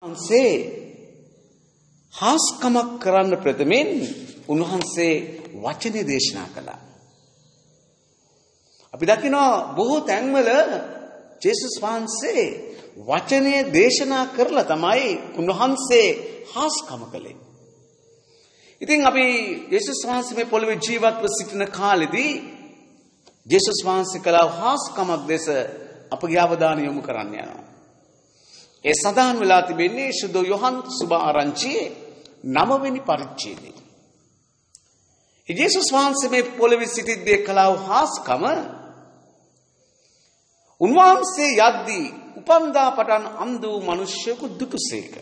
උන්වහන්සේ හාස්කමක් කරන්න ප්‍රථමයෙන් උන්වහන්සේ වචනේ දේශනා කළා. අපි දකිනවා බොහෝ තැන්වල ජේසුස් වහන්සේ වචනේ දේශනා කරලා තමයි උන්වහන්සේ හාස්කම කළේ. ඉතින් අපි ජේසුස් වහන්සේ මේ පොළවේ ජීවත්ව සිටින කාලෙදී ජේසුස් වහන්සේ කළා හාස්කමක් දැස අපගේ අවධානය යොමු කරන්න යනවා. ඒ සඳහන් වෙලා තිබෙන්නේ සුදු යොහන් සුභ ආරංචියේ 9 වෙනි පරිච්ඡේදයේ. ජේසුස් වහන්සේ මේ පොළවේ සිටිද්දී කළා හාස්කම උන්වහන්සේ යද්දී උපන්දා පටන් අන්ධ වූ මිනිසෙකු දුටුසේක.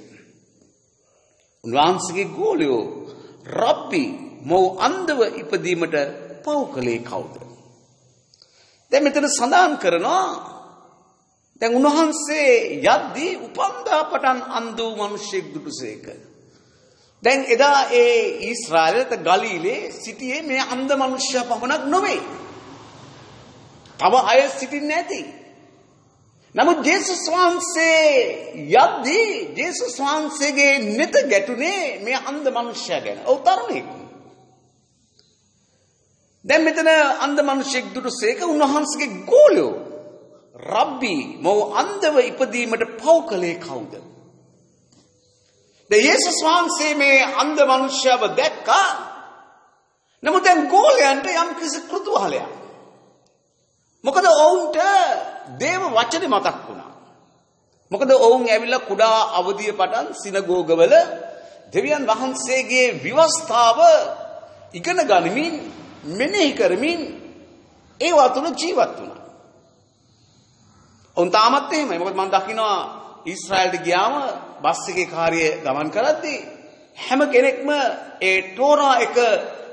උන්වහන්සේගේ ගෝලයෝ රබ්බි මෝ අන්ධව ඉපදීමට පව් කළේ කවුද? දැන් මෙතන සඳහන් කරනවා දැන් උන්වහන්සේ යද්දී උපන්දා පටන් අන්ධ වූ මිනිසෙක් දුටුසේක. දැන් එදා ඒ ඊශ්‍රායලත ගලීලේ සිටියේ මේ අන්ධ මිනිසයා පමණක් නොවේ. තව අය සිටින්නේ නැති. නමුත් ජේසුස් වහන්සේ යද්දී ජේසුස් වහන්සේගේ නෙත ගැටුනේ මේ අන්ධ මිනිසයා ගැන. ඔව් තරුණෙක්. දැන් මෙතන අන්ධ මිනිසෙක් දුටුසේක උන්වහන්සේගේ ගෝලයෝ රබ්බි මෝ අන්ධව ඉපදීමට පව් කළේ කවුද? දැන් යේසුස් වහන්සේ මේ අන්ධ මිනිසයාව දැක්කා. නමුත් දැන් ගෝලයන්ට යම් කිසි කෘතුහලයක්. මොකද ඔවුන්ට දේව වචනේ මතක් වුණා. මොකද ඔවුන් ඇවිල්ලා කුඩා අවදිය පටන් සිනගෝගවල දෙවියන් වහන්සේගේ විවස්ථාව ඉගෙන ගනිමින් මෙනෙහි කරමින් ඒවා තුළ ජීවත් වුණා. ඔවුන් තාමත් එහෙමයි. මොකද මම දකිනවා ඊශ්‍රායලට ගියාම බස් එකේ කාර්යය ගමන් කරද්දී හැම කෙනෙක්ම ඒ ටෝරා එක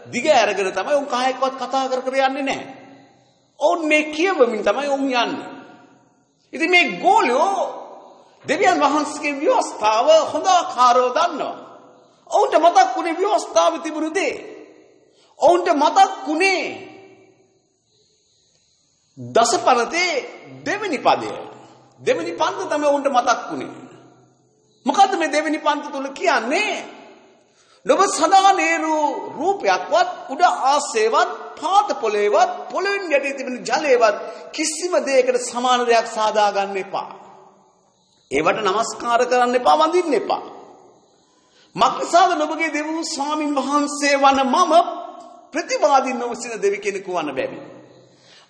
දිග අරගෙන තමයි උන් කායෙක්වත් කතා කර කර යන්නේ නැහැ. ඔවුන් මේ කියවමින් තමයි ඔවුන් යන්නේ. ඉතින් මේ ගෝලයෝ දෙවියන් වහන්සේගේ ව්‍යවස්ථාව හොඳ ආකාරව දන්නවා. ඔවුන්ට මතක් වුණේ ව්‍යවස්ථාවේ තිබුණු දේ. ඔවුන්ට මතක් වුණේ දසපනතේ දෙවෙනි පදය. දෙවෙනි පන්ත තමයි ඔවුන්ට මතක් වුණේ. මොකද්ද මේ දෙවෙනි පන්ත තුල කියන්නේ? ඔබ සදානේරු රූපයක්වත් උඩ ආසේවත් පාත පොළේවත් පොළොවෙන් යටි තිබෙන ජලයේවත් කිසිම දෙයකට සමාන දෙයක් සාදා ගන්න එපා. ඒවට নমස්කාර කරන්න එපා, වඳින්න එපා. මක්නිසාද ඔබගේ දෙව් ස්වාමින් වහන්සේ වන මම ප්‍රතිවාදී නොවසින දෙවි කෙනෙකු වන බැවි.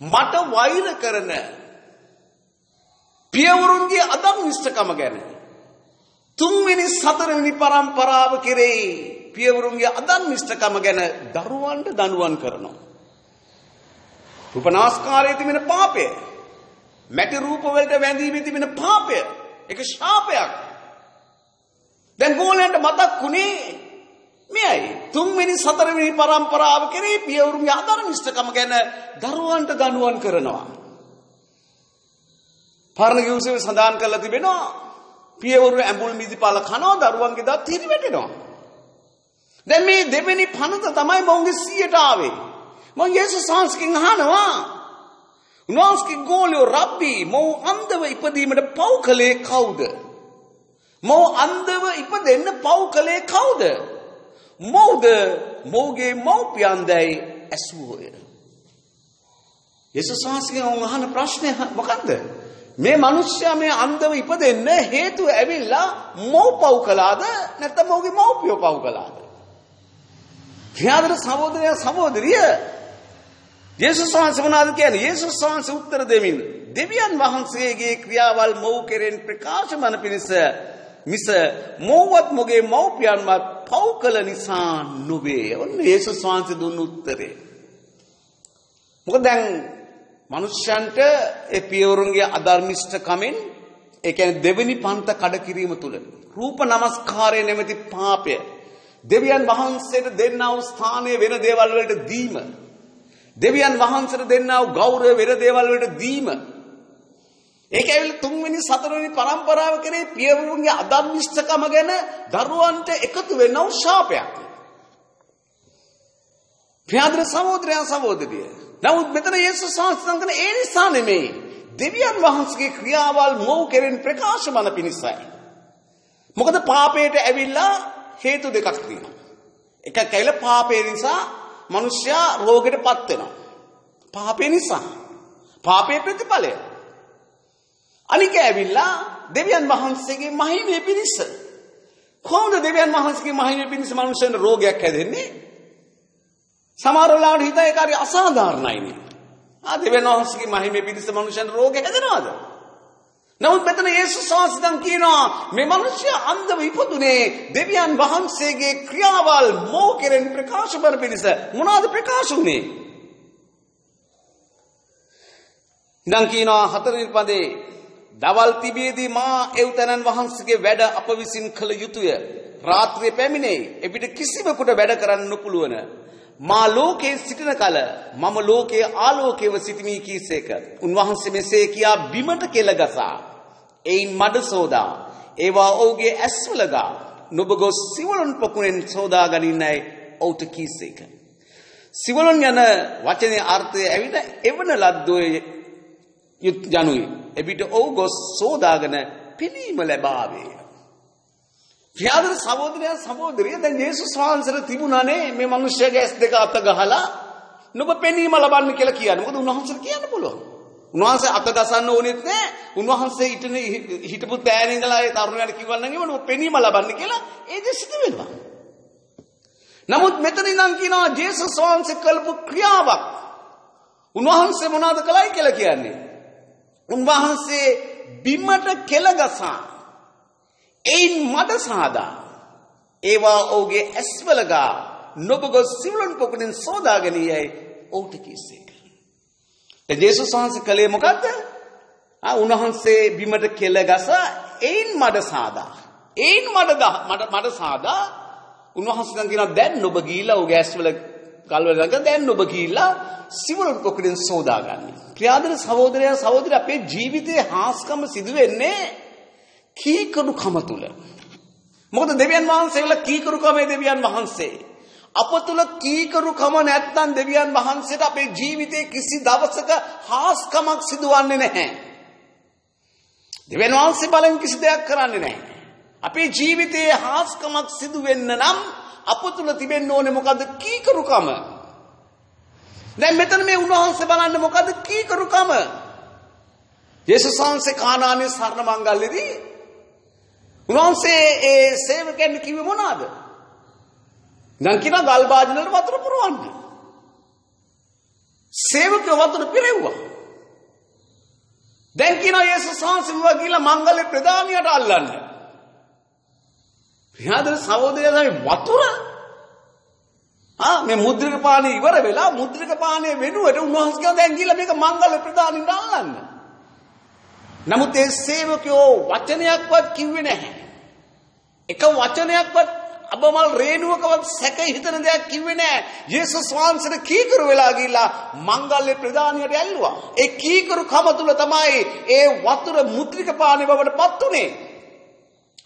මට වෛර කරන පියවරුන්ගේ අදම්නිෂ්ඨකම ගැන තුන්වෙනි සතරවෙනි පරම්පරාව කෙරෙහි පියවරුන්ගේ අදම්නිෂ්ඨකම ගැන දරුවන්ට දඬුවම් කරනවා. රූපනාස්කාරයේ තිබෙන පාපය, මැටි රූප වලට වැඳීමේ තිබෙන පාපය, ඒක ශාපයක්. දැන් ගෝලයන්ට මතක් වුණේ මෙයයි. තුන්වෙනි සතරවෙනි පරම්පරාව කෙරෙහි පියවරුන්ගේ අදම්නිෂ්ඨකම ගැන දරුවන්ට දඬුවම් කරනවා. පරණ කිව්සේ සඳහන් කරලා තිබෙනවා පියවරු ඇඹුල් මිදිපාල කනවා දරුවන්ගේ දත් හිරි වැටෙනවා. දැන් මේ දෙවෙනි පනත තමයි මොවුන්ගේ 100ට ආවේ. මම යේසුස් වහන්සේගෙන් අහනවා උන්වහන්සේගේ ගෝලියෝ රබ්බි මෝ අන්ධව ඉපදීමට පව් කළේ කවුද? මෝ අන්ධව ඉපදෙන්න පව් කළේ කවුද? මොව්ද මොව්ගේ මව්පියන්දයි ඇසුවෝය. යේසුස් වහන්සේගෙන් අහන ප්‍රශ්නේ මොකද්ද? මේ මිනිස්සයා මේ අන්ධව ඉපදෙන්න හේතුව ඇවිල්ලා මව් පව් කළාද නැත්නම් මොව්ගේ මව්පියෝ පව් කළාද? ක්‍යාදර සහෝදරයා සහෝදරිය යේසුස් වහන්සේ මොනවද කියන්නේ? යේසුස් වහන්සේ උත්තර දෙමින් දෙවියන් වහන්සේගේ ක්‍රියාවල් මව් කෙරෙන් ප්‍රකාශමන පිණිස මිස මොව්වත් මොගේ මව්පියන්වත් පව් කළ නිසා නොවේ. ඔන්න යේසුස් වහන්සේ දුන්න උත්තරේ. මොකද දැන් මනුෂ්‍යයන්ට ඒ පියවරුන්ගේ අධර්මිෂ්ඨකමෙන් ඒ කියන්නේ දෙවෙනි පන්ත කඩ කිරීම තුල රූප නමස්කාරය නැමැති පාපය දෙවියන් වහන්සේට දෙන්නා වූ ස්ථානයේ වෙන දේවල් වලට දීම, දෙවියන් වහන්සේට දෙන්නා වූ ගෞරවය වෙන දේවල් වලට දීම, ඒක ඇවිල්ලා තුන්වෙනි සතරවෙනි පරම්පරාව කරේ පියවරුන්ගේ අධර්මිෂ්ඨකම ගැන දරුවන්ට එකතු වෙන වූ ශාපයක්. ප්‍රියාදර සහෝදරයන් සහෝදරිය, නමුත් මෙතන යේසුස් වහන්සේ සංකන ඒ නිසා නෙමෙයි. දෙවියන් වහන්සේගේ ක්‍රියාවල් මොව් කෙරෙන් ප්‍රකාශ වන පිණිසයි. මොකද පාපයට ඇවිල්ලා හේතු දෙකක් තියෙනවා. එකක් ඇවිල්ලා පාපය නිසා මිනිස්සයා රෝගෙටපත් වෙනවා. පාපය නිසා. පාපයේ ප්‍රතිඵලය. අනික ඇවිල්ලා දෙවියන් වහන්සේගේ මහිමේ පිණිස. කොහොමද දෙවියන් වහන්සේගේ මහිමේ පිණිස මිනිස්සුන්ට රෝගයක් හැදෙන්නේ? සමහර වෙලාවට හිතේ ඒක හරි අසාධාරණයිනේ. දෙවියන් වහන්සේගේ මහිමේ පිණිස මිනිස්සුන්ට රෝග හැදෙනවද? නමුත් මෙතන යේසුස් වහන්සේ දැන් කියනවා මේ මිනිස්සයා අන්ධව ඉපදුනේ දෙවියන් වහන්සේගේ ක්‍රියාවල් මෝ කෙරෙන් ප්‍රකාශ කර පිණිස. මොනවාද ප්‍රකාශ වුනේ? ඉඳන් කියනවා 4 වෙනි පදේ දවල් තිබියදී මා එව්තනන් වහන්සේගේ වැඩ අප විසින් කළ යුතුය. රාත්‍රියේ පැමිණේ. එපිට කිසිවෙකුට වැඩ කරන්න නොපුළුවන. මා ලෝකේ සිටින කල මම ලෝකයේ ආලෝකයව සිටිමි කීසේක. උන්වහන්සේ මෙසේ කියා බිමට කෙල ගසා. එයින් මඩ සෝදා. ඒවා ඔහුගේ ඇස්වල ගා. නුඹ ගොස් සිවලුන් පොකුණෙන් සෝදා ගනින්නයි ඔහුට කීසේක. සිවලුන් යන වචනේ අර්ථය ඇවිත් එවන ලද්දෝයේ යනුයි. එවිට ඔහු ගොස් සෝදාගෙන පිනීම ලැබාවේ. යාදර සහෝදරයන් සහෝදරිය දැන් යේසුස් වහන්සේට තිබුණානේ මේ මිනිස්සයාගේ ඇස් දෙක අත ගහලා නුඹ පෙනීම ලබන්න කියලා කියන්නේ. මොකද උන්වහන්සේට කියන්න පුළුවන්. උන්වහන්සේ අත ගසන්න ඕනෙත් නැහැ. උන්වහන්සේ හිටපු තෑනේ ඉඳලා ඒ තරුණයාට කිව්වා නම් නුඹ පෙනීම ලබන්න කියලා ඒ දේ සිදු වෙනවා. නමුත් මෙතන ඉඳන් කියනවා යේසුස් වහන්සේ කළපු ක්‍රියාවක්. උන්වහන්සේ මොනවද කළයි කියලා කියන්නේ? උන්වහන්සේ බිමට කෙල ගසා එයින් මඩ සාදා ඒවා ඔහුගේ ඇස්වල ගා නොබ ගොස් සිවුලන් පොකුණෙන් සෝදාගනියයි ඔහුට කීසේක. දැන් යේසුස් වහන්සේ කළේ මොකද්ද? උන්වහන්සේ බිමට කෙල ගසා එයින් මඩ සාදා. එයින් මඩ සාදා උන්වහන්සේ දැන් කියනවා දැන් නොබ ගිහිලා ඔහුගේ ඇස්වල කල්වල ළඟ දැන් ඔබ ගිහිල්ලා සිවුරුන් පොකුණෙන් සෝදාගන්න. ක්‍රියාදර සහෝදරයන් සහෝදරි අපේ ජීවිතයේ හාස්කම සිදු වෙන්නේ කීකරුකම තුල. මොකද දෙවියන් වහන්සේ වල කීකරුකමේ දෙවියන් වහන්සේ. අප තුල කීකරුකම නැත්නම් දෙවියන් වහන්සේට අපේ ජීවිතේ කිසි දවසක හාස්කමක් සිදුවන්නේ නැහැ. දෙවියන් වහන්සේ බලෙන් කිසි දෙයක් කරන්නේ නැහැ. අපේ ජීවිතයේ හාස්කමක් සිදු වෙන්න නම් අප තුල තිබෙන්න ඕනේ මොකද්ද? කීකරුකම. දැන් මෙතන මේ උන්වහන්සේ බලන්න මොකද්ද කීකරුකම? යේසුස් වහන්සේ කානානයේ සරණ මංගල්‍යදී උන්වහන්සේ ඒ සේවකයන් කිව්වේ මොනවාද? දැන් කියනවා ගල් භාජන වල වතුර පුරවන්න. සේවකයෝ වතුර පිරෙව්වා. දැන් කියනවා යේසුස් වහන්සේ ගිහලා මංගල්‍ය ප්‍රදානියට අල්ලන්න. යාදර සහෝදරයන් වතුර මේ මුද්‍රික පානය ඉවර වෙලා මුද්‍රික පානය වෙනුවට උන්වහන්සේ කියනවා දැන් ගිහලා මේක මංගල්‍ය ප්‍රදානියට අල්ලන්න. නමුත් ඒ සේවකයෝ වචනයක්වත් කිව්වේ නැහැ. එක වචනයක්වත් අබමල් රේණුවකවත් සැක හිතන දෙයක් කිව්වේ නැහැ. යේසුස් වහන්සේට කීකරු වෙලා ගිහිල්ලා මංගල්‍ය ප්‍රදානියට ඇල්ලුවා. ඒ කීකරු කම තුල තමයි ඒ වතුර මුද්‍රික පානය බවට පත් උනේ.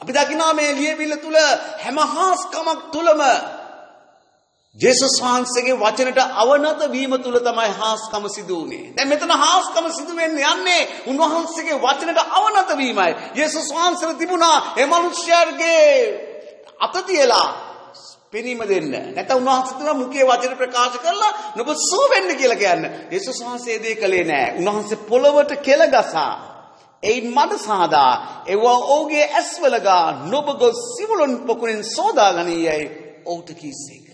අපි දකිනවා මේ ලියවිල්ල තුල හැම හාස්කමක් තුලම යේසුස් වහන්සේගේ වචනට අවනත වීම තුල තමයි හාස්කම සිදු වුනේ. දැන් මෙතන හාස්කම සිදු වෙන්නේ යන්නේ උන්වහන්සේගේ වචනට අවනත වීමයි. යේසුස් වහන්සේට තිබුණා ඒ මිනිස්යාගේ අත තියලා පෙනීම දෙන්න. නැත්නම් උන්වහන්සේ තුන මුඛයේ වචන ප්‍රකාශ කරලා නුඹ සුව වෙන්න කියලා කියන්න. යේසුස් වහන්සේ ඒ දේ කළේ නැහැ. උන්වහන්සේ පොළවට කෙල ගසා එයින් මඩ සාදා ඒවා ඔහුගේ ඇස්වල ගා නොබ ගොස් සිවුලන් පොකුණෙන් සෝදාගනියයි ඔහුට කීසේක.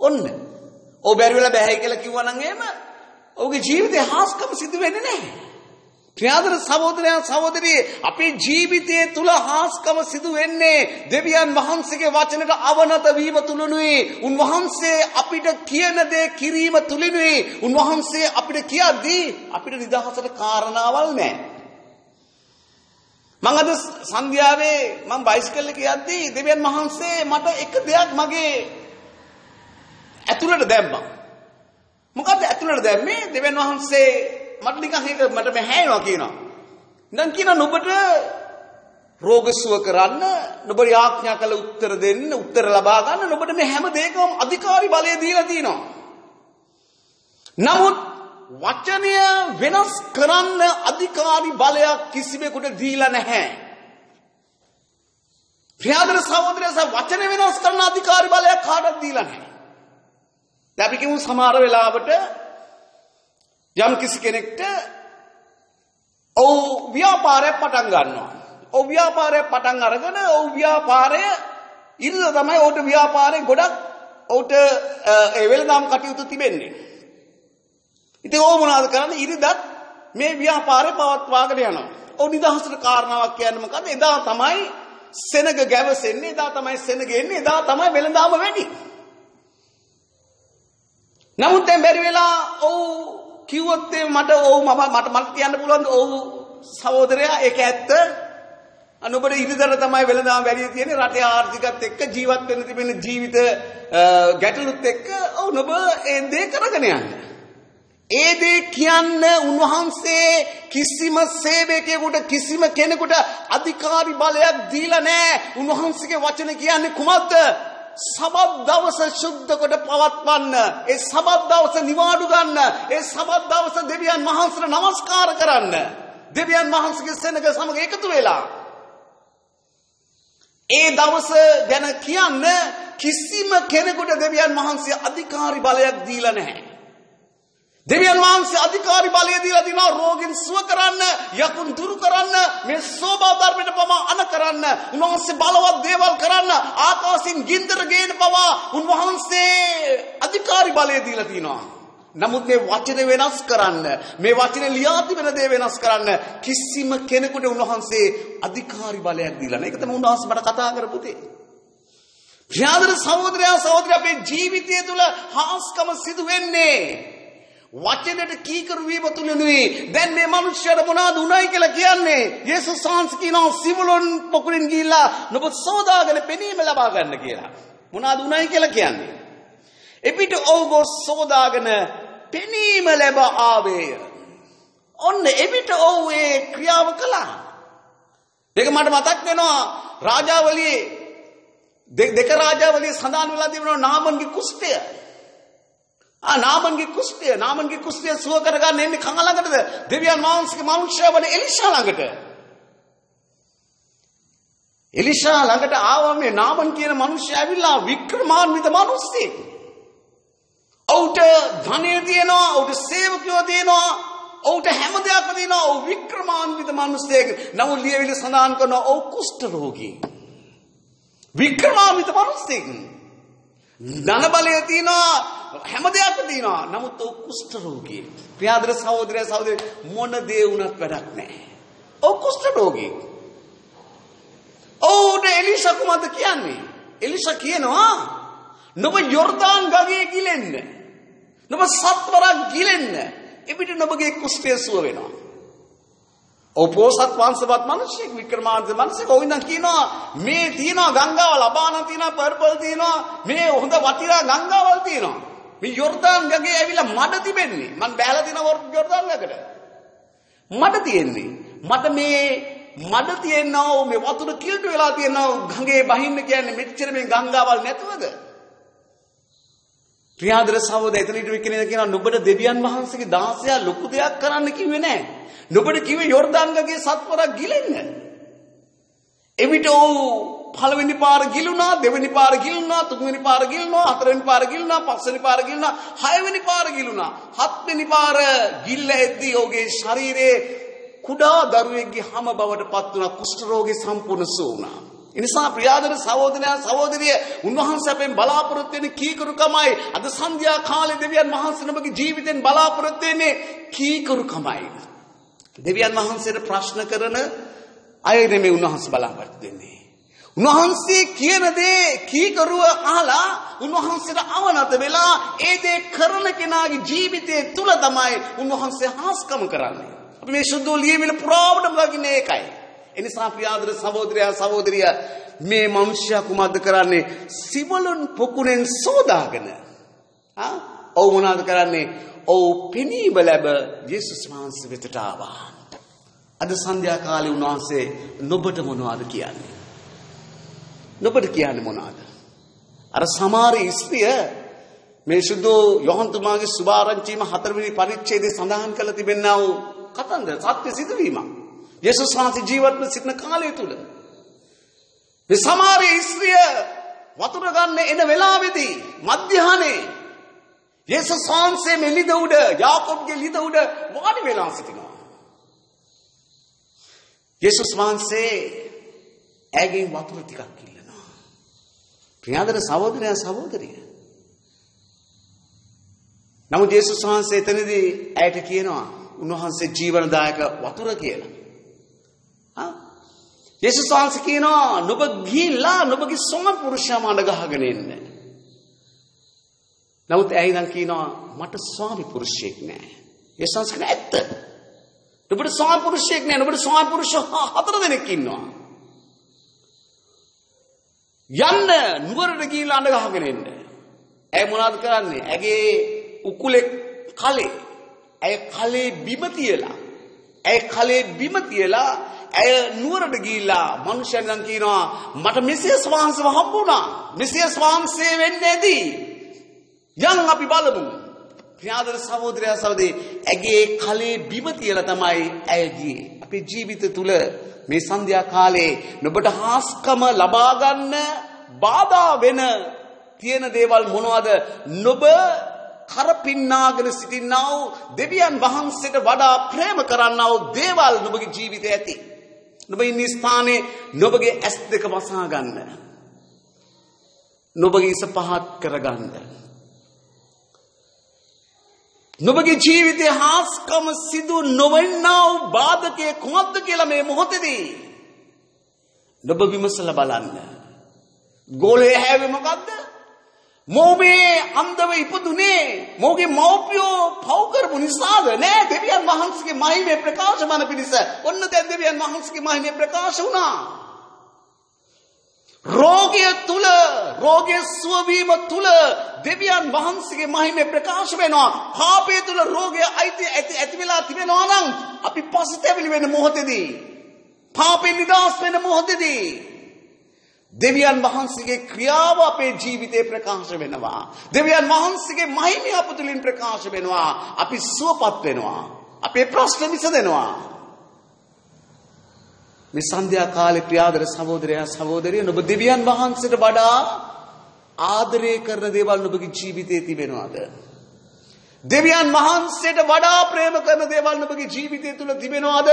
ඔන්න. ඔබ බැරි වෙලා බෑයි කියලා කිව්වනම් එහෙම ඔහුගේ ජීවිතේ හාස්කම සිදු වෙන්නේ නැහැ. ප්‍රියාදර සහෝදරයන් සහෝදරිය අපේ ජීවිතයේ තුල හාස්කම සිදු වෙන්නේ දෙවියන් වහන්සේගේ වචනට අවනත වීම තුලනුයි. උන්වහන්සේ අපිට කියන දේ කිරීම තුලිනුයි. උන්වහන්සේ අපිට කියද්දී අපිට නිදහසට කාරණාවල් නැහැ. මම අද සන්ධ්‍යාවේ මම බයිසිකල් එකේ යද්දී දෙවියන් වහන්සේ මට එක දෙයක් මගේ ඇතුළට දැම්මා. මොකද්ද ඇතුළට දැම්මේ? දෙවියන් වහන්සේ මට නිකන් ඒක මට මෙහැයනවා කියනවා. දැන් කියනවා නුඹට රෝග සුව කරන්න, නුඹ යාඥා කළ උත්තර දෙන්න, උත්තර ලබා ගන්න නුඹට මේ හැම දෙයකම අධිකාරී බලය දීලා තියෙනවා. නමුත් වචනය වෙනස් කරන්න අධිකාරී බලයක් කිසිවෙකුට දීලා නැහැ. ප්‍රියාදර සහෝදරයා වචන වෙනස් කරන අධිකාරි බලයක් කාටවත් දීලා නැහැ. දැන් අපි කියමු සමහර වෙලාවට යම් කිසි කෙනෙක්ට ව්‍යාපාරයක් පටන් ගන්නවා. ව්‍යාපාරයක් පටන් අරගෙන ව්‍යාපාරය ඉරිද තමයි ඔහුට ව්‍යාපාරේ ගොඩක් ඔහුට ඒ වෙළඳාම් කටයුතු තිබෙන්නේ. ඉතින් මොනවද කරන්නේ? ඉරිදත් මේ ව්‍යාපාරේ පවත්වාගෙන යනවා. නිදහසට කාරණාවක් කියන්නේ මොකද්ද? එදා තමයි සෙනග ගැවසෙන්නේ, එදා තමයි සෙනග එන්නේ, එදා තමයි වෙළඳාම වැඩි. නමුත් දැන් බැරි වෙලා කිව්වොත් මට කියන්න පුළුවන් සහෝදරයා ඒක ඇත්ත. අනුබර ඉරිදර තමයි වෙළඳාම වැඩි තියෙන්නේ, රටේ ආර්ථිකත් එක්ක ජීවත් වෙන්න තිබෙන ජීවිත ගැටලුත් එක්ක ඔබ ඒ දේ කරගෙන යන්න. ඒ දේ කියන්න උන්වහන්සේ කිසිම සේවකයෙකුට කිසිම කෙනෙකුට අධිකාරි බලයක් දීලා නැහැ. උන්වහන්සේගේ වචන කියන්නේ කුමක්ද? සබත් දවස සුද්ධ කොට පවත්වන්න. ඒ සබත් දවස නිවාඩු ගන්න. ඒ සබත් දවස දෙවියන් වහන්සේට නමස්කාර කරන්න. දෙවියන් වහන්සේගේ සෙනඟ සමග එකතු වෙලා. ඒ දවස ගැන කියන්න කිසිම කෙනෙකුට දෙවියන් වහන්සේ අධිකාරි බලයක් දීලා නැහැ. දෙවියන් වහන්සේ අධිකාරි බලය දීලා තිනවා රෝගීන් සුව කරන්න, යකුන් දුරු කරන්න, මේ සෝබා ධර්මයට පවා අන කරන්න. උන්වහන්සේ බලවත් දේවල් කරන්න, ආකාශින් ගින්දර ගේන පවා උන්වහන්සේ අධිකාරි බලය දීලා තිනවා. නමුත් මේ වචන වෙනස් කරන්න, මේ වචන ලියා තිබෙන දේ වෙනස් කරන්න කිසිම කෙනෙකුට උන්වහන්සේ අධිකාරි බලයක් දීලා නැහැ. ඒක තමයි උන්වහන්සේ මට කතා කරපු දේ. ප්‍රියාදර සහෝදරයා සහෝදරිය අපේ ජීවිතය තුළ හාස්කම සිදු වෙන්නේ වචනට කීකරු වීම තුලනේ. දැන් මේ මිනිස්යාට මොනවද උනායි කියලා කියන්නේ? යේසුස් වහන්සේ කියනවා සිවුලොන් පොකුරින් ගිහිල්ලා නුඹ සෝදාගෙන පෙනීම ලබා ගන්න කියලා. මොනවද උනායි කියලා කියන්නේ? එපිට ඔව්ගෝ සෝදාගෙන පෙනීම ලැබ ආවේය. ඔන්න එපිට ඔව් ඒ ක්‍රියාව කළා. ඒක මට මතක් වෙනවා රාජාවලියේ දෙක රාජාවලියේ සඳහන් වෙලා තිබෙනවා නාමන්ගේ කුෂ්ඨය. නාමන්ගේ කුෂ්ඨය සුව කරගන්න එන්නේ කංග ළඟටද? දෙවියන් වහන්සේගේ මනුෂ්‍යයා වන එලිෂා ළඟට. එලිෂා ළඟට ආවා මේ නාමන් කියන මනුෂ්‍යයා ඇවිල්ලා වික්‍රමාන්විත මිනිස්සෙක්. ඔහුට ධනෙ තියෙනවා, ඔහුට සේවකයෝ තියෙනවා, ඔහුට හැම දෙයක්ම තියෙනවා. ඔහු වික්‍රමාන්විත මිනිස්සෙක්. නමුත් ලියවිලි සඳහන් කරනවා ඔහු කුෂ්ඨ රෝගී. වික්‍රමාන්විත මිනිස්සෙක්. ධන බලය තියෙනවා, හැම දෙයක්ම තියෙනවා. නමුත් ඔහු කුෂ්ඨ රෝගී. ප්‍රියාදර සහෝදරය සහෝදරි මොන දේ වුණත් වැඩක් නැහැ. ඔහු කුෂ්ඨ රෝගී. ඔහුට එලිෂා කුමක්ද කියන්නේ? එලිෂා කියනවා නුඹ යෝර්දාන් ගඟේ ගිලෙන්න. නුඹ සත්වරක් ගිලෙන්න. එපිට නුඹගේ කුෂ්ඨය සුව වෙනවා. ඔපෝසත් වංශවත් මිනිසෙක් වික්‍රමාන්විත මිනිසෙක් ඔවින්දන් කියනවා මේ තියෙනවා ගංගාවල් අබාන තියෙනවා පර්පල් තියෙනවා මේ හොඳ වටිනා ගංගාවල් තියෙනවා. මේ යෝර්දාන් ගඟේ ඇවිල්ලා මඩ තිබෙන්නේ. මං බැලලා තිනවා යෝර්දාන් ගඟට. මඩ තියෙන්නේ. මට මේ මඩ තියෙනවා මේ වතුර කිල්ටු වෙලා තියෙනවා ගඟේ බහින්න කියන්නේ මෙච්චර මේ ගංගාවල් නැතුවද? ප්‍රියාදර සහෝදරය එතනට විකිනේ කියනවා නුඹට දෙවියන් වහන්සේගේ දාසයා ලොකු දෙයක් කරන්න කිව්වේ නැහැ. නුඹට කිව්වේ යෝර්දාන් ගඟේ සත්වරක් ගිලෙන්න. එවිට ඔව් පළවෙනි පාර ගිලුණා, දෙවෙනි පාර ගිලුණා, තුන්වෙනි පාර ගිලුණා, හතරවෙනි පාර ගිලුණා, පස්වෙනි පාර ගිලුණා, හයවෙනි පාර ගිලුණා. හත්වෙනි පාර ගිල්ල එද්දී ඔහුගේ ශරීරයේ කුඩා දරුවෙක්ගේ හැම බවට පත් වුණා. කුෂ්ඨ රෝගේ සම්පූර්ණ සුව වුණා. එනිසා ප්‍රියාදර සහෝදරයා සහෝදරිය උන්වහන්සේ අපෙන් බලාපොරොත්තු වෙන කීකරුකමයි. අද සන්ධ්‍යා කාලේ දෙවියන් වහන්සේ නමගේ ජීවිතෙන් බලාපොරොත්තු වෙන්නේ කීකරුකමයි. දෙවියන් වහන්සේට ප්‍රශ්න කරන අය නෙමෙයි උන්වහන්සේ බලාපොරොත්තු වෙන්නේ. උන්වහන්සේ කියන දේ කීකරුව අහලා උන්වහන්සේට අවනත වෙලා ඒ දේ කරන කෙනාගේ ජීවිතය තුල තමයි උන්වහන්සේ හාස්කම් කරන්නේ. අපි මේ සුදු ලියවිල පුරාවටම දකින්නේ ඒකයි. එනිසා ප්‍රියාදර සහෝදරයා සහෝදරිය මේ මිනිසයා කුමක්ද කරන්නේ? සිවලුන් පොකුණෙන් සෝදාගෙන ඔව් මොනවද කරන්නේ? ඔව් පෙනීම ලැබ යේසුස් වහන්සේ වෙතට ආවා. අද සන්ධ්‍යා කාලේ උන්වහන්සේ නුඹට මොනවද කියන්නේ? නුඹට කියන්නේ මොනවද? අර සමාර ස්ත්‍රිය මේ සුදු යොහන් තුමාගේ සුභාරංචිම 4 වෙනි පරිච්ඡේදයේ සඳහන් කරලා තිබෙනා වූ කතන්දර සත්‍ය සිදුවීමක්. යේසුස් වහන්සේ ජීවත්ව සිටින කාලය තුල මේ සමහර ස්ත්‍රිය වතුර ගන්න එන වෙලාවේදී මධ්‍යහනේ යේසුස් වහන්සේ මේ ලිද උඩ යාකොබ්ගේ ලිද උඩ වාඩි වෙලා සිටිනවා. යේසුස් වහන්සේ ඇගෙන් වතුර ටිකක් ඉල්ලනවා. ප්‍රියාදර සහෝදරයා සහෝදරිය. නමුත් යේසුස් වහන්සේ එතනදී ඇයට කියනවා උන්වහන්සේ ජීවනදායක වතුර කියලා. යේසුස් වහන්සේ කියනවා නුඹ ගිහිල්ලා නුඹගේ ස්වාමි පුරුෂයාම අඬ ගහගෙන එන්න. නමුත් ඇයි නම් කියනවා මට ස්වාමි පුරුෂයෙක් නැහැ. යේසුස් වහන්සේ කියන ඇත්ත. නුඹට ස්වාමි පුරුෂයෙක් නැහැ. නුඹට ස්වාමි පුරුෂ 4 දෙනෙක් ඉන්නවා. යන්න නුවරට ගිහිල්ලා අඬ ගහගෙන එන්න. ඇයි මොනවද කරන්නේ? ඇගේ උකුලේ කලේ ඇය කලේ බිම තියලා ඇය නුවරට ගිහිල්ලා මනුෂ්‍යයන් කියනවා මට මෙසියස් වහන්සේව හම්බුණා. මෙසියස් වහන්සේ වෙන්නේ නැති. යන් අපි බලමු. ප්‍රියාදර සහෝදරයා සහෝදරී ඇගේ කලේ බිම තියලා තමයි ඇය ගියේ. අපේ ජීවිත තුල මේ සන්ධ්‍යා කාලේ නුඹට හාස්කම ලබා ගන්න බාධා වෙන තියෙන දේවල් මොනවද? නුඹ කරපින්නාගෙන සිටිනා වූ දෙවියන් වහන්සේට වඩා ප්‍රේම කරන්නා වූ දේවල් නුඹගේ ජීවිතේ ඇති. නුඹ ඉන්න ස්ථානයේ නුඹගේ ඇස් දෙක වසා ගන්න. නුඹගේ ඉස පහත් කරගන්න. නුඹගේ ජීවිතේ හාස්කම සිදු නොවන්නා වූ බාධකයේ කුමක්ද කියලා මේ මොහොතේදී නුඹ විමසලා බලන්න. ගෝලයේ හැවේ මොකද්ද? මොහේ අන්දව ඉපදුනේ මොහුගේ මව්පියෝ පව් කරපු නිසාද? නෑ, දෙවියන් වහන්සේගේ මහිමේ ප්‍රකාශ වන පිණිස. ඔන්න දැන් දෙවියන් වහන්සේගේ මහිමේ ප්‍රකාශ වුණා. රෝගය සුව වීම තුල දෙවියන් වහන්සේගේ මහිමේ ප්‍රකාශ වෙනවා. පාපය තුල රෝගය ඇති වෙලා තිබෙනවා නම් අපි පසුතැවිලි වෙන මොහොතේදී, පාපෙන් නිදහස් වෙන මොහොතේදී දෙවියන් වහන්සේගේ ක්‍රියාව අපේ ජීවිතේ ප්‍රකාශ වෙනවා. දෙවියන් වහන්සේගේ මහිමය අප තුළින් ප්‍රකාශ වෙනවා. අපි සුවපත් වෙනවා. අපේ ප්‍රශ්න විසඳෙනවා. මේ සන්ධ්‍යා කාලේ ප්‍රියාදර සහෝදරයා සහෝදරිය ඔබ දෙවියන් වහන්සේට වඩා ආදරය කරන දේවල් ඔබගේ ජීවිතේ තිබෙනවද? දෙවියන් වහන්සේට වඩා ප්‍රේම කරන දේවල් ඔබගේ ජීවිතය තුල තිබෙනවද?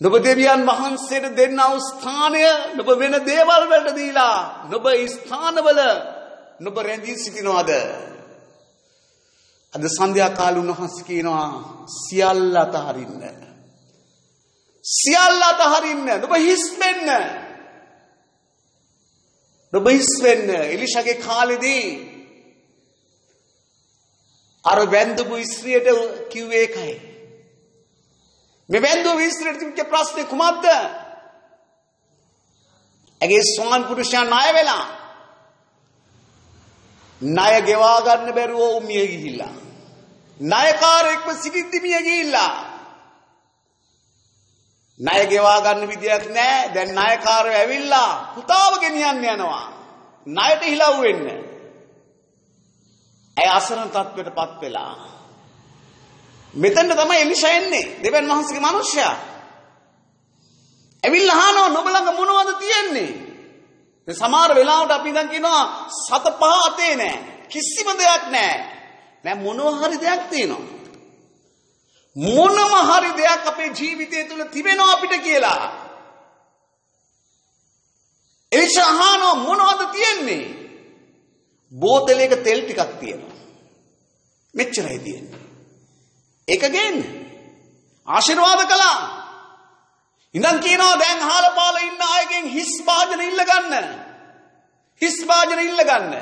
නුඹ දෙවියන් වහන්සේට දෙන්නා වූ ස්ථානය නුඹ වෙන දේවල් වලට දීලා නුඹ ස්ථානවල නුඹ රැඳී සිටිනවද? අද සන්ධ්‍යා කාලේ උන්වහන්සේ කියනවා සියල්ල අතහරින්න. සියල්ල අතහරින්න. නුඹ හිස් වෙන්න. නුඹ හිස් වෙන්න. එලිෂාගේ කාලෙදී අර වැන්දපු ස්ත්‍රියට කිව්වේ ඒකයි. මේ වැන්දපු ස්ත්‍රියට තිබ්බ ප්‍රශ්නේ කුමක්ද? ඇගේ ස්වාමි පුරුෂයා ණය වෙලා ණය ගෙවා ගන්න බැරුව උමිය ගිහිල්ලා. ණයකාරයෙක්ව සිටිද්දි මිය ගිහිල්ලා. ණය ගෙවා ගන්න විදියක් නැහැ. දැන් ණයකාරයෝ ඇවිල්ලා පුතාව ගෙනියන්න යනවා. ණයට හිලව් වෙන්න. ඇය අසරණ තත්ත්වයටපත් වෙලා. මෙතෙන්ට තමයි එලිෂා එන්නේ. දෙවියන් වහන්සේගේ මිනිසයා. ඇවිල්ලා අහනවා නුඹ ළඟ මොනවද තියෙන්නේ? දැන් සමහර වෙලාවට අපි දැන් කියනවා සත පහ අතේ නැහැ. කිසිම දෙයක් නැහැ. නෑ මොනවා හරි දෙයක් තියෙනවා. මොනම හරි දෙයක් අපේ ජීවිතය තුළ තිබෙනවා අපිට කියලා. එලිෂා අහනවා මොනවද තියෙන්නේ? බෝතලයක තෙල් ටිකක් තියෙනවා. මෙච්චරයි තියෙන්නේ. ඒක ගේන්න. ආශිර්වාද කළා. ඉඳන් කියනවා දැන් හාලපාල ඉන්න අයගෙන් හිස් භාජන ඉල්ල ගන්න. හිස් භාජන ඉල්ල ගන්න.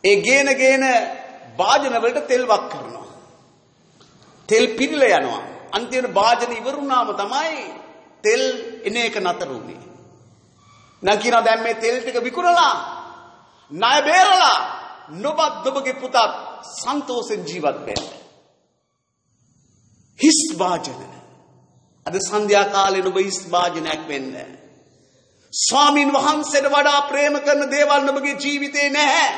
ඒ ගේන භාජන වලට තෙල් වක් කරනවා. තෙල් පිරিলা යනවා. අන්තිමට භාජන ඉවරුනාම තමයි තෙල් එන එක නතර වුනේ. නම් කියනවා දැන් මේ තෙල් ටික විකුණලා ණය බේරලා නොබත් ඔබගේ පුතත් සන්තෝෂෙන් ජීවත් වෙන්න. හිස් භාජන. අද සන්ධ්‍යා කාලේ ඔබ හිස් භාජනයක් වෙන්න. ස්වාමීන් වහන්සේට වඩා ප්‍රේම කරන දේවල් ඔබගේ ජීවිතේ නැහැ.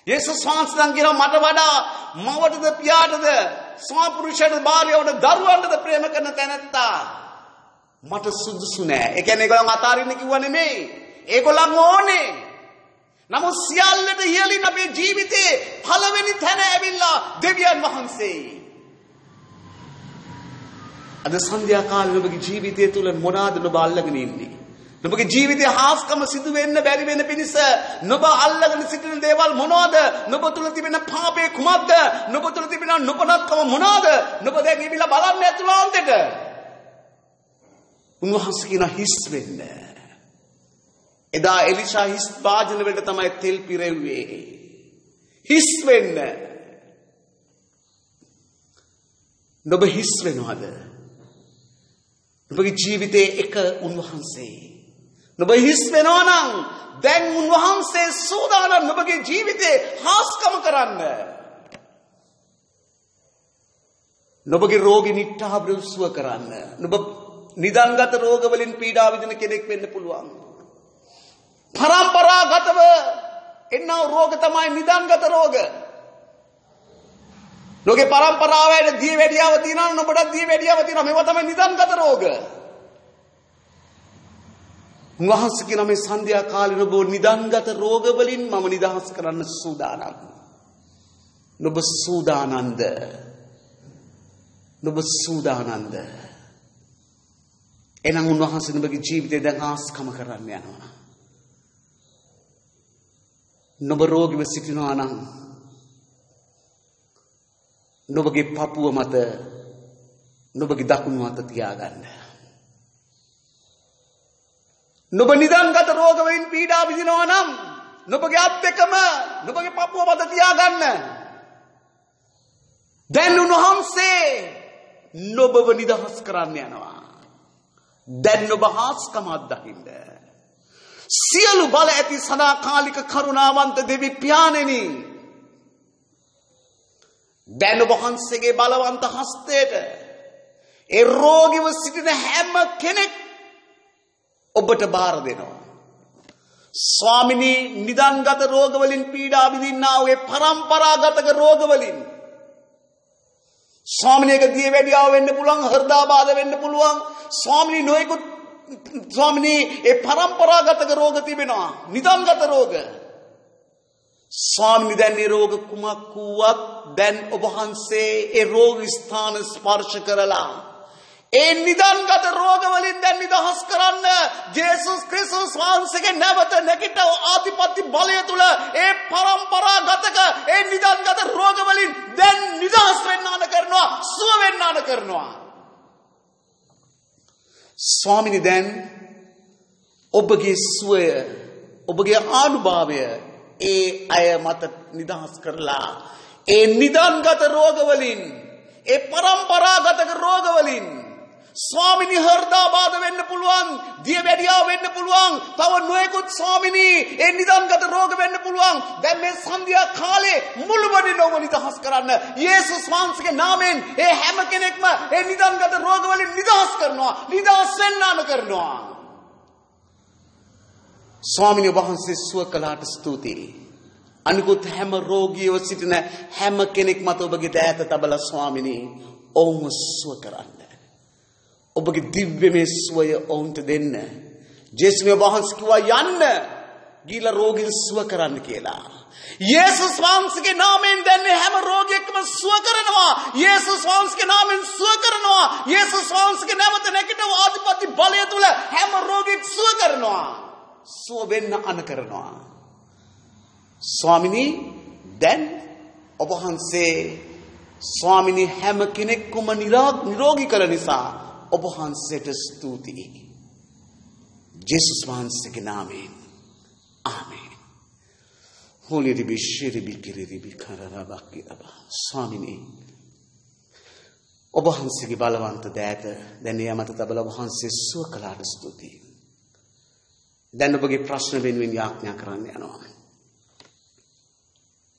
යේසුස් වහන්සේ කියනවා මට වඩා මවටද පියාටද ස්වාපුරුෂයාට භාර්යාවට දරුවන්ටද ප්‍රේම කරන තැනැත්තා මට සුදුසු නෑ. ඒ කියන්නේ ඒගොල්ලන් අතාරින්න කිව්ව නෙමෙයි. ඒගොල්ලන් ඕනේ. නමුත් සියල්ලට ඉහළින් අපේ ජීවිතේ පළවෙනි තැන ඇවිල්ලා දෙවියන් වහන්සේ. අද සන්ධ්‍යා කාලේ ඔබගේ ජීවිතය තුල මොනවාද ඔබ අල්ලගෙන ඉන්නේ? ඔබගේ ජීවිතයේ හාස්කම සිදු වෙන්න බැරි වෙන පිණිස ඔබ අල්ලගෙන සිටින දේවල් මොනවාද? ඔබ තුල තිබෙන පාපේ කුමක්ද? ඔබ තුල තිබෙන නොපනත්කම මොනවාද? ඔබ දැන් ඉවිලා බලන්න ඇතුළාන්තෙට. උන්වහන්සේ කියන හිස් වෙන්න. එදා එලිෂා හිස් වාජන වලට තමයි තෙල් පිරෙව්වේ. හිස් වෙන්න. ඔබ හිස් වෙනවද? ඔබගේ ජීවිතයේ එක උන්වහන්සේ. ඔබ හිස් වෙනවා නම් දැන් උන්වහන්සේ සූදානම් ඔබගේ ජීවිතේ හාස්කම කරන්න. ඔබගේ රෝගී නිට්ටාබ්‍රව සුව කරන්න. ඔබ නිදන්ගත රෝග වලින් පීඩා විඳින කෙනෙක් වෙන්න පුළුවන්. පරම්පරාගතව එන්නව රෝග තමයි නිදන්ගත රෝග. ලෝකේ පරම්පරාවට දිය වැඩියාව තියෙනවා නම් ඔබට දිය වැඩියාව තියෙනවා. මේවා තමයි නිදන්ගත රෝග. උන්වහන්සේ කියන මේ සන්ධ්‍යා කාලේ ඔබ නිදන්ගත රෝග වලින් මම නිදහස් කරන්න සූදානම්. ඔබ සූදානම්ද? ඔබ සූදානම්ද? එනම් උන්වහන්සේ ඔබගේ ජීවිතේ දැන් ආස්කම කරන්න යනවා. ඔබ රෝගීව සිටිනවා නම් ඔබගේ පපුව මත ඔබගේ දකුණු අත තියාගන්න. ඔබ නිදන්ගත රෝග වලින් පීඩා විඳිනවා නම් ඔබගේ අත් දෙකම ඔබගේ පපුව මත තියාගන්න. දැන් උන්වහන්සේ ඔබව නිදහස් කරන්න යනවා. දැන් ඔබ හාස්කම අත්දකින්න. සියලු බල ඇති සදාකාලික කරුණාවන්ත දෙවි පියාණෙනි, දැන් ඔබ වහන්සේගේ බලවන්ත හස්තයට ඒ රෝගීව සිටින හැම කෙනෙක් ඔබට බාර දෙනවා. ස්වාමිනී, නිදන්ගත රෝග වලින් පීඩා විඳින්නා වූ ඒ පරම්පරාගත රෝග වලින් ස්වාමිනීක දිය වැඩියාව වෙන්න පුළුවන්, හෘදාබාධ වෙන්න පුළුවන්. ස්වාමිනී නොයෙකුත් ස්වාමිනී ඒ පරම්පරාගත රෝග තිබෙනවා, නිදන්ගත රෝග. ස්වාමිනී දැන් මේ රෝග කුමක් වුවත් දැන් ඔබ වහන්සේ ඒ රෝග ස්ථාන ස්පර්ශ කරලා ඒ නිදන්ගත රෝග වලින් දැන් නිදහස් කරන්න ජේසුස් ක්‍රිස්තුස් වහන්සේගේ නැවත නැගිට ආධිපත්‍ය බලය තුල ඒ පරම්පරාගතක ඒ නිදන්ගත රෝග වලින් දැන් නිදහස් වෙන්න ආන කරනවා, සුව වෙන්න ආන කරනවා. ස්වාමිනී දැන් ඔබගේ සුවය, ඔබගේ ආනුභාවය ඒ අය මත නිදහස් කරලා ඒ නිදන්ගත රෝග වලින්, ඒ පරම්පරාගත රෝග වලින් ස්වාමිනී හෘදාබාධ වෙන්න පුළුවන්, දිය වැඩියාව වෙන්න පුළුවන්, තව නොයෙකුත් ස්වාමිනී ඒ නිදන්ගත රෝග වෙන්න පුළුවන්. දැන් මේ සන්ධ්‍යා කාලේ මුළුමනින්ම නිදහස් කරන්න යේසුස් වහන්සේගේ නාමයෙන් ඒ හැම කෙනෙක්ම ඒ නිදන්ගත රෝග වලින් නිදහස් කරනවා, නිදහස් වෙන්න කරනවා. ස්වාමිනී වහන්සේ සුව කළාට ස්තුතියි. අනිකුත් හැම රෝගීව සිටින හැම කෙනෙක් මත ඔබගේ දෑත තබලා ස්වාමිනී ඔවුන්ව සුව කරන්න. ඔබගේ දිව්‍යමය සුවය ඔවුන්ට දෙන්න. ජේසුස් වහන්සේ කිව්වා යන්න ගිහිල්ලා රෝගීන් සුව කරන්න කියලා. යේසුස් වහන්සේගේ නාමයෙන් දැන් හැම රෝගියෙක්ම සුව කරනවා. යේසුස් වහන්සේගේ නාමයෙන් සුව කරනවා. යේසුස් වහන්සේගේ නැවත නැගිට ආධිපත්‍ය බලය තුල හැම රෝගියෙක් සුව කරනවා. සුව වෙන්න අන කරනවා. ස්වාමිනී දැන් ඔබ වහන්සේ ස්වාමිනී හැම කෙනෙක්ම නිරෝගී කළ නිසා ඔබ වහන්සේට ස්තුතියි. ජේසුස් වහන්සේගේ නාමයෙන් ආමේන්. හොලි රිබි ශිරිබි කිරිබි කරරබක්කිරබ. ස්වාමිනී ඔබ වහන්සේගේ බලවන්ත දෑත දැන් යමත තබලා වහන්සේ සුව කළාට ස්තුතියි. දැන් ඔබගේ ප්‍රශ්න වෙනුවෙන් යාඥා කරන්න යනවා.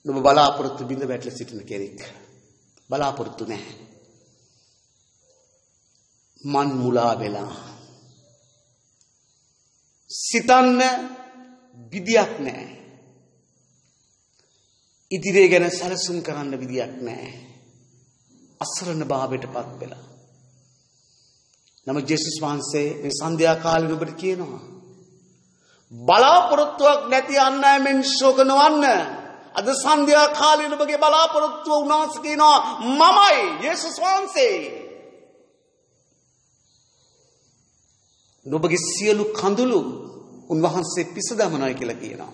ඔබ බලාපොරොත්තු බිඳ වැටලා සිටින කෙනෙක්. බලාපොරොත්තු නැහැ. මන් මුලා වෙලා සිතන්න විදියක් නැහැ. ඉදිරිය ගැන සැලසුම් කරන්න විදියක් නැහැ. අසරණ භාවයටපත් වෙලා නමුත් ජේසුස් වහන්සේ මේ සන්ධ්‍යා කාලේ ඔබට කියනවා බලාපොරොත්තුවක් නැති අන්‍යයන්ෙන් ශෝක නොවන්න. අද සන්ධ්‍යා කාලේ ඔබගේ බලාපොරොත්තුව උන්වහන්සේ කියනවා මමයි ජේසුස් වහන්සේ. ඔබගේ සියලු කඳුළු උන්වහන්සේ පිස දමනවා කියලා කියනවා.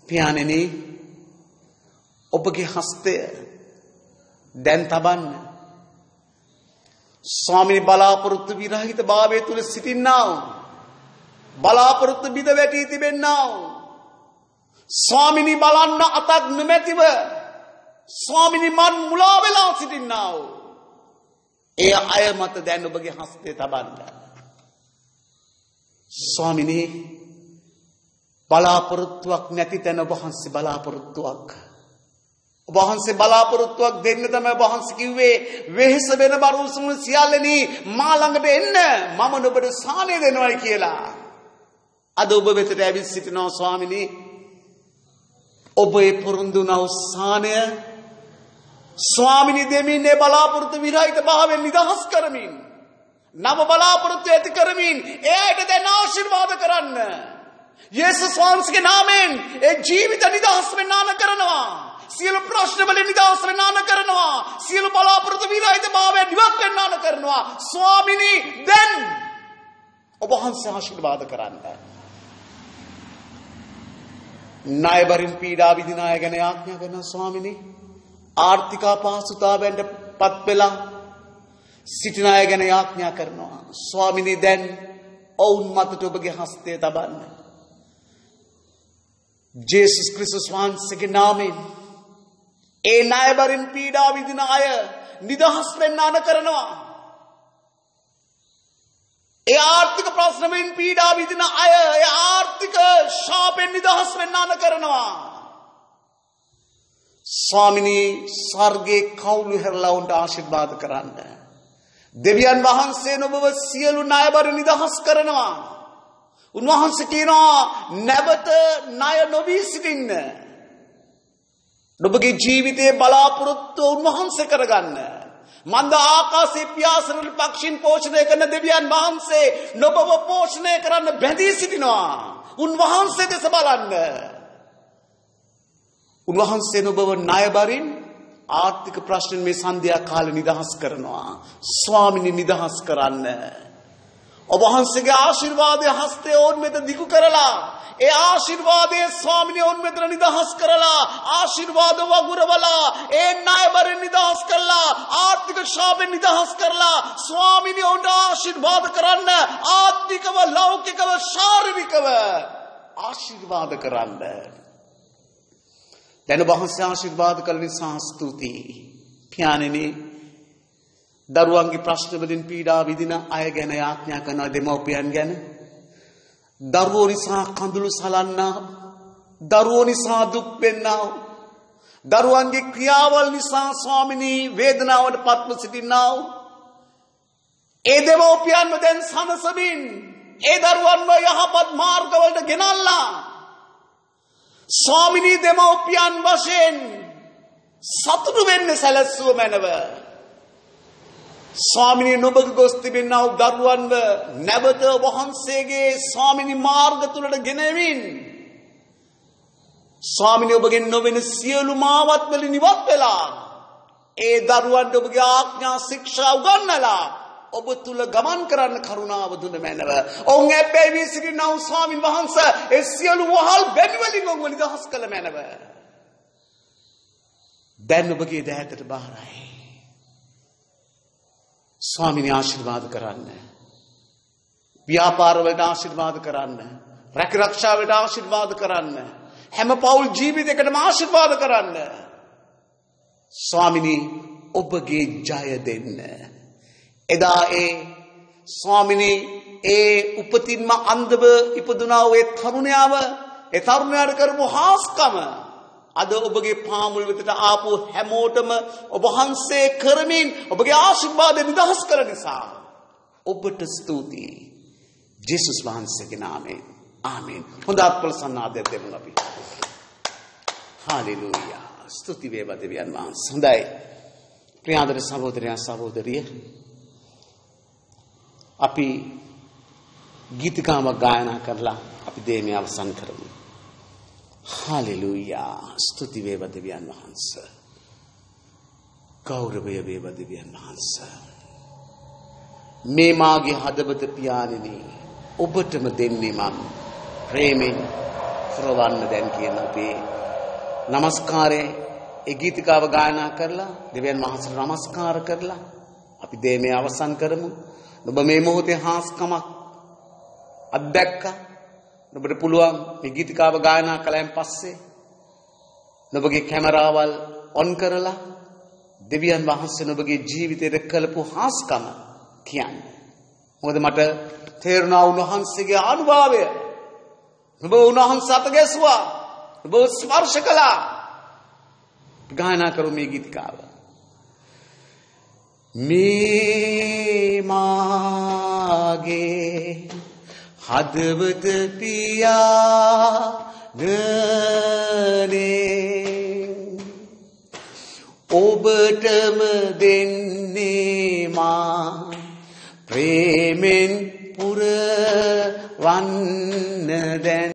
පියාණෙනි ඔබගේ හස්තය දැන් තබන්න. ස්වාමීනි බලාපොරොත්තු විරහිත භාවය තුල සිටින්නා වූ බලාපොරොත්තු බිඳ වැටි තිබෙන්නා වූ ස්වාමීනි බලන්න අතක් නොමැතිව ස්වාමීනි මන් මුලා වෙලා සිටින්නා වූ ඒ අය මත දැන් ඔබගේ හස්තය තබන්න. ස්වාමීනි බලාපොරොත්තුවක් නැති තැන ඔබ වහන්සේ බලාපොරොත්තුවක්. ඔබ වහන්සේ බලාපොරොත්තුවක් දෙන්න තමයි ඔබ වහන්සේ කිව්වේ වෙහෙස වෙන බරුසුම සියල්ලනි මා ළඟට එන්න මම ඔබට සාහනය දෙනවායි කියලා. අද ඔබ වෙතට ඇවිත් සිටිනවා ස්වාමීනි. ඔබේ පොරොන්දු වූ සාහනය ස්වාමීනි දෙමින් ඒ බලාපොරොත්තු විරහිත භාවයෙන් නිදහස් කරමින් නව බලාපොරොත්තු ඇති කරමින් එයාට දැන් ආශිර්වාද කරන්න. යේසුස් වහන්සේගේ නාමයෙන් ඒ ජීවිත නිදහස් වෙන්න ආන කරනවා. සියලු ප්‍රශ්න වලින් නිදහස් වෙන්න ආන කරනවා. සියලු බලාපොරොත්තු විරහිත භාවයෙන් නිවත් වෙන්න ආන කරනවා. ස්වාමීනි දැන් ඔබ වහන්සේ ආශිර්වාද කරන්න. ණයබරින් පීඩා විඳින අය ගැන ආඥා කරනවා ස්වාමීනි. ආර්ථික අපහසුතාවයන්ට පත් වෙලා සිටින අය ගැන ආඥා කරනවා ස්වාමීනි දැන් ඔවුන් මතට ඔබගේ හස්තය තබන්න. ජේසුස් ක්‍රිස්තුස් වහන්සේගේ නාමයෙන් ඒ ණයබරින් පීඩා විඳින අය නිදහස් වෙන්න ආන කරනවා. ඒ ආර්ථික ප්‍රශ්න වලින් පීඩා විඳින අය ඒ ආර්ථික ශාපෙන් නිදහස් වෙන්න ආන කරනවා. ස්වාමීනි ස්වර්ගයේ කවුළු හැරලා උන්ට ආශිර්වාද කරන්න. දෙවියන් වහන්සේ ඔබව සියලු ණයබර නිදහස් කරනවා. උන්වහන්සේ කියනවා නැවත ණය නොවී සිටින්න. ඔබගේ ජීවිතයේ බලාපොරොත්තු උන්වහන්සේ කරගන්න. මන්ද ආකාශයේ පියාසරල පක්ෂීන් පෝෂණය කරන දෙවියන් වහන්සේ ඔබව පෝෂණය කරන්න බැඳී සිටිනවා. උන්වහන්සේ දෙස බලන්න. උන්වහන්සේ ඔබව ණයබරින් ආර්ථික ප්‍රශ්න මේ සන්ධ්‍යා කාලේ නිදහස් කරනවා. ස්වාමීනි නිදහස් කරන්න. ඔබ වහන්සේගේ ආශිර්වාදයේ හස්තය ඕන් මෙත දිගු කරලා ඒ ආශිර්වාදයේ ස්වාමීනි ඕන් මෙතන නිදහස් කරලා ආශිර්වාද වගුරවලා ඒ ණයබරින් නිදහස් කරලා ආර්ථික ශාපෙන් නිදහස් කරලා ස්වාමීනි ඕන්ට ආශිර්වාද කරන්න. ආර්ථිකව ලෞකිකව ශාරීරිකව ආශිර්වාද කරන්න. දැන් ඔබ වහන්සේ ආශිර්වාද කළ නිසා ස්තුතියි. පියාණෙනි දරුවන්ගේ ප්‍රශ්න වලින් පීඩා විඳින අය ගැන ආඥා කරන දෙමව්පියන් ගැන දරුවෝ නිසා කඳුළු සලන්නා දරුවෝ නිසා දුක් වෙන්නා දරුවන්ගේ ක්‍රියාවල් නිසා ස්වාමිනී වේදනාවට පත්ව සිටින්නා ඒ දෙමව්පියන්ව දැන් සනසමින් ඒ දරුවන්ව යහපත් මාර්ගවලට ගෙනල්ලා ස්වාමිනී දෙමව්පියන් වශයෙන් සතුටු වෙන්න සැලැස්සුව මැනව ස්වාමිනී නුඹගේ ගොස් තිබෙනා වූ දරුවන්ව නැවත වහන්සේගේ ස්වාමිනී මාර්ග තුලට ගෙනවින් ස්වාමිනී ඔබගේ නොවන සියලු මාවත් වලින් ඉවත් වෙලා ඒ දරුවන්ට ඔබගේ ආඥා ශික්ෂා උගන්වලා ඔබ තුල ගමන් කරන්න කරුණාව දුන මැනව. ඔවුන් ඇබ්බැහි වී සිටිනා වූ ස්වාමින් වහන්සේ ඒ සියලු වහල් බැමි වලින් ඔවුන්ව නිදහස් කළ මැනව. දැන් ඔබගේ දෑතට බාරයි. ස්වාමිනී ආශිර්වාද කරන්න. ව්‍යාපාරවලට ආශිර්වාද කරන්න. රැකරක්ෂාවට ආශිර්වාද කරන්න. හැම පෞල් ජීවිතයකටම ආශිර්වාද කරන්න. ස්වාමිනී ඔබගේ ජය දෙන්න. එදා ඒ ස්වාමිනී ඒ උපතින්ම අන්ධව ඉපදුනා වූ ඒ තරුණයාව ඒ තරුණයාට කරපු හාස්කම අද ඔබගේ පාමුල් වෙතට ආපු හැමෝටම ඔබ වහන්සේ කරමින් ඔබගේ ආශිර්වාද නිදහස් කළ නිසා ඔබට ස්තුතියි. ජේසුස් වහන්සේගේ නාමයෙන් ආමේන්. හොඳ අත්පොළ සන්නාදයක් දෙමු අපි. හාලෙලූයා. ස්තුති වේවා දෙවියන් වහන්සේ. හොඳයි. ප්‍රියාදර සහෝදරයන් සහෝදරිය අපි ගීතිකාවක් ගායනා කරලා අපි දේමය අවසන් කරමු. හාලෙලූයා. ස්තුති වේවා දෙවියන් වහන්සේ. ගෞරවය වේවා දෙවියන් වහන්සේ. මේ මාගේ හදවත පියාණෙනි ඔබටම දෙන්නේ මම ප්‍රේමෙන් කරවන්න දැන් කියන අපේ নমස්කාරයේ ඒ ගීතිකාව ගායනා කරලා දෙවියන් වහන්සේට নমස්කාර කරලා අපි දේමය අවසන් කරමු. ඔබ මේ මොහොතේ හාස්කමක් අත්දැක්කා. ඔබට පුළුවන් මේ ගීතිකාව ගායනා කළායින් පස්සේ ඔබගේ කැමරාවල් ඔන් කරලා දෙවියන් වහන්සේ ඔබගේ ජීවිතයට කළපු හාස්කම කියන්නේ. මොකද මට තේරුණා උන්වහන්සේගේ අනුභවය. ඔබ උන්වහන්සේ අත ගැසුවා. ඔබ ස්පර්ශ කළා. ගායනා කරු මේ ගීතිකාව. මේ මාගේ හදවත පියාණනේ ඔබටම දෙන්නේ මා ප්‍රේමෙන් පුරවන්න දැන්